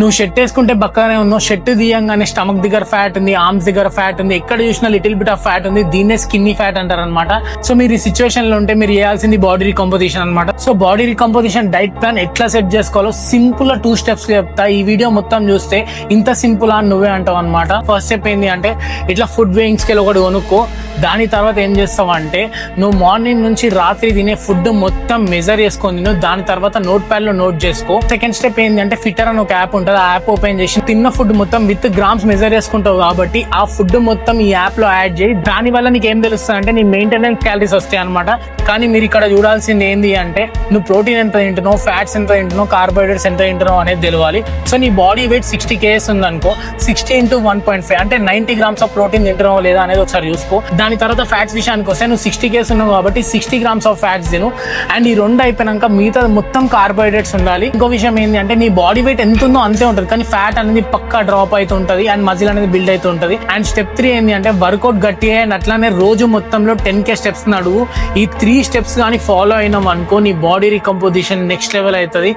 నువ్వు షర్ట్ వేసుకుంటే బక్కగానే ఉన్నావు, షర్ట్ తీయంగానే స్టమక్ దగ్గర ఫ్యాట్ ఉంది, ఆర్మ్స్ దగ్గర ఫ్యాట్ ఉంది, ఎక్కడ చూసినా లిటిల్ బిట్ ఆఫ్ ఫ్యాట్ ఉంది, దీన్నే స్కిన్నీ ఫ్యాట్ అంటారు అనమాట. సో మీరు ఈ సిచ్యువేషన్ లో ఉంటే మీరు చేయాల్సింది బాడీ రికంపోజిషన్ అనమాట. సో బాడీ రికంపోజిషన్ డైట్ ప్లాన్ ఎట్లా సెట్ చేసుకోవాలో సింపుల్ 2 స్టెప్స్ చెప్తా. ఈ వీడియో మొత్తం చూస్తే ఇంత సింపుల్ అని నువ్వే అంటావు అనమాట. ఫస్ట్ స్టెప్ ఏంటి అంటే ఇట్లా ఫుడ్ వేయింగ్ స్కేల్ ఒకటి కొనుక్కో. దాని తర్వాత ఏం చేస్తావు అంటే నువ్వు మార్నింగ్ నుంచి రాత్రి తినే ఫుడ్ మొత్తం మెజర్ చేసుకొని తిను. దాని తర్వాత నోట్ ప్యాడ్ లో నోట్ చేసుకో. సెకండ్ స్టెప్ ఏంటి అంటే ఫిట్టర్ అని ఒక యాప్ ఉంటుంది, ఆ యాప్ ఓపెన్ చేసి తిన్న ఫుడ్ మొత్తం విత్ గ్రామ్స్ మెజర్ చేసుకుంటావు కాబట్టి ఆ ఫుడ్ మొత్తం ఈ యాప్ లో యాడ్ చేయి. దాని వల్ల నీకు ఏం తెలుస్తుంది అంటే నీ మెయింటెనెన్స్ క్యాలరీస్ వస్తాయి అనమాట. కానీ మీరు ఇక్కడ చూడాల్సింది ఏంది అంటే నువ్వు ప్రోటీన్ ఎంత తింటున్నావు, ఫ్యాట్స్ ఎంత తింటున్నావు, కార్బోహైడ్రేట్స్ ఎంత తింటున్నావు అనేది తెలియాలి. సో నీ బాడీ వెయిట్ 60 kgs ఉందనుకో, 60 × 1.5 అంటే 90 grams ఆఫ్ ప్రోటీన్ తింటున్నావు లేదా అనేది ఒకసారి చూసుకో. దాని తర్వాత ఫ్యాట్స్ విషయానికి వస్తే నువ్వు 60 kgs ఉన్నావు కాబట్టి 60 grams ఆఫ్ ఫ్యాట్స్ తిను. అండ్ ఈ 2 అయిపోయినాక మిగతా మొత్తం కార్బోహైడ్రేట్స్ ఉండాలి. ఇంకో విషయం ఏంటి అంటే నీ బాడీ వెయిట్ ఎంత ఉందో అంతే ఉంటుంది, కానీ ఫ్యాట్ అనేది పక్కా డ్రాప్ అవుతూ ఉంటుంది అండ్ మజిల్ అనేది బిల్డ్ అవుతూ ఉంటుంది. అండ్ స్టెప్ 3 ఏంటి అంటే వర్కౌట్ గట్టి అండ్ అట్లానే రోజు మొత్తంలో 10K స్టెప్స్ నడువు. ఈ 3 స్టెప్స్ కానీ ఫాలో అయినాం అనుకో నీ బాడీ రికంపోజిషన్ నెక్స్ట్ లెవెల్ అవుతుంది.